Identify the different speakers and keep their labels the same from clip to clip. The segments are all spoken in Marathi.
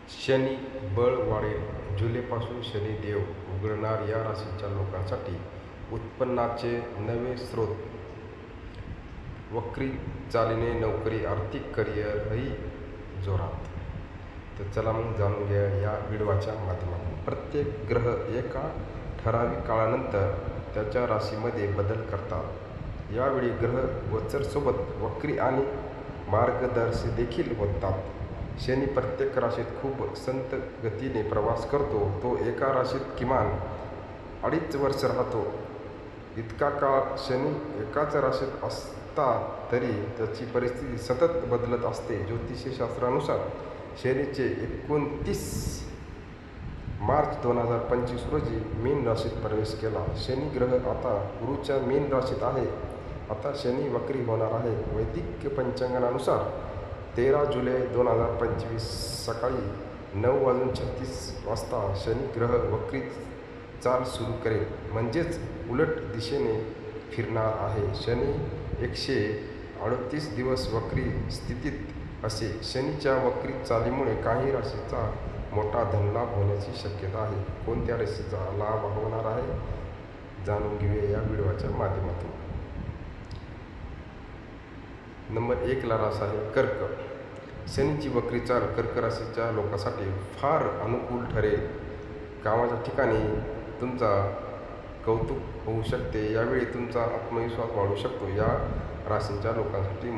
Speaker 1: शनी बळ वाढेल. जुलैपासून शनिदेव उघडणार या राशीच्या लोकांसाठी उत्पन्नाचे नवे स्रोत. वक्री चालीने नोकरी, आर्थिक करिअरही जोरात. तर चला मग जाणून घ्या या व्हिडिओच्या माध्यमातून. प्रत्येक ग्रह एका ठराविक काळानंतर त्याच्या राशीमध्ये बदल करतात. यावेळी ग्रह गोचरसोबत वक्री आणि मार्गदर्शी देखील होतात. शनी प्रत्येक राशीत खूप संत गतीने प्रवास करतो. तो एका राशीत किमान 2.5 वर्ष राहतो. इतका काळ शनी एकाच राशीत असता तरी त्याची परिस्थिती सतत बदलत असते. ज्योतिषशास्त्रानुसार शनीचे 29 मार्च 2025 रोजी मीन राशीत प्रवेश केला. शनी ग्रह आता गुरूच्या मीन राशीत आहे. आता शनी वक्री होणार आहे. वैदिक पंचांगानुसार 13 जुलै 2025 सकाळी 9:36 वाजता शनी ग्रह वक्री चाल सुरू करेल, म्हणजेच उलट दिशेने फिरणार आहे. शनी 138 दिवस वक्री स्थितीत असे. शनीच्या वक्री चालीमुळे काही राशीचा मोठा धनलाभ होण्याची शक्यता आहे. कोणत्या राशीचा लाभ होणार आहे जाणून घेऊया या व्हिडिओच्या माध्यमातून. नंबर 1 ला रास आहे कर्क. शनीची वक्री चाल कर्क राशीच्या लोकांसाठी फार अनुकूल ठरेल. कामाच्या ठिकाणी तुमचा कौतुक होऊ शकते. यावेळी तुमचा आत्मविश्वास वाढू शकतो. या राशीच्या लोकांसाठी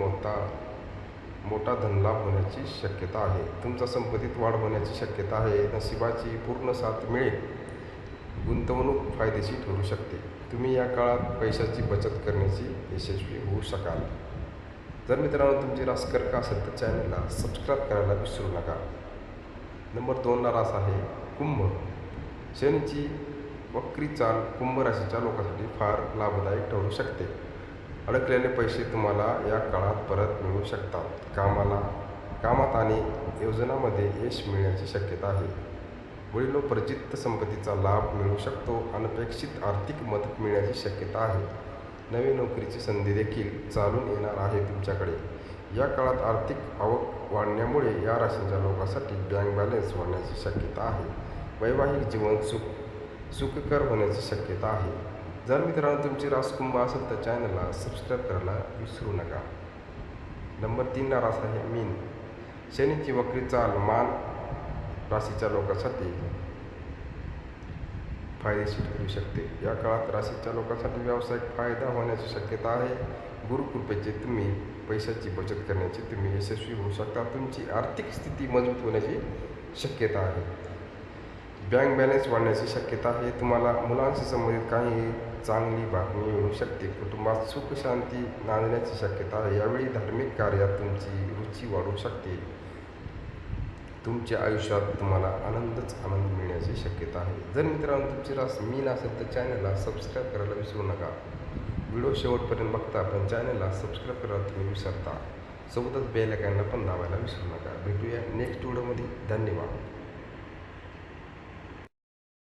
Speaker 1: मोठा धनलाभ होण्याची शक्यता आहे. तुमच्या संपत्तीत वाढ होण्याची शक्यता आहे. नशिबाची पूर्ण साथ मिळेल. गुंतवणूक फायदेशीर ठरू शकते. तुम्ही या काळात पैशाची बचत करण्याची यशस्वी होऊ शकाल. जर मित्रांनो तुमची रास कर्क असेल तर चॅनलला सबस्क्राईब करायला विसरू नका. नंबर 2 ला रास आहे कुंभ. शनीची वक्री चाल कुंभ राशीच्या लोकांसाठी फार लाभदायक ठरू शकते. अडकलेले पैसे तुम्हाला या काळात परत मिळू शकतात. कामात आणि योजनांमध्ये यश मिळण्याची शक्यता आहे. वडिलोपर्जित संपत्तीचा लाभ मिळू शकतो. अनपेक्षित आर्थिक मदत मिळण्याची शक्यता आहे. नवी नोकरीची संधी देखील चालून येणार आहे तुमच्याकडे. या काळात आर्थिक आवक वाढण्यामुळे या राशीच्या लोकांसाठी बँक बॅलन्स वाढण्याची शक्यता आहे. वैवाहिक जीवन सुखकर होण्याची शक्यता आहे. जर मित्रांनो तुमची रास कुंभ असेल तर चॅनलला सबस्क्राईब करायला विसरू नका. नंबर 3 ला रास आहे मीन. शनीची वक्री चाल मीन राशीच्या लोकांसाठी फायदेशीर ठरू शकते. या काळात राशीच्या लोकांसाठी व्यावसायिक फायदा होण्याची शक्यता आहे. गुरुकृपेचे तुम्ही पैशाची बचत करण्याची तुम्ही यशस्वी होऊ शकता. तुमची आर्थिक स्थिती मजबूत होण्याची शक्यता आहे. बँक बॅलन्स वाढण्याची शक्यता आहे. तुम्हाला मुलांशी संबंधित काही चांगली बातमी मिळू शकते. कुटुंबात सुख शांती नांदण्याची शक्यता आहे. यावेळी धार्मिक कार्यात तुमची रुची वाढू शकते. तुमच्या आयुष्यात तुम्हाला आनंद मिळण्याची शक्यता आहे. जर मित्रांनो तुमची रास मीन असेल तर चॅनलला सबस्क्राईब करायला विसरू नका. व्हिडिओ शेवटपर्यंत बघता पण चॅनलला सबस्क्राईब करायला तुम्ही विसरता. सोबतच बेल आयकॉनला पण दाबायला विसरू नका. भेटूया नेक्स्ट व्हिडिओमध्ये. धन्यवाद.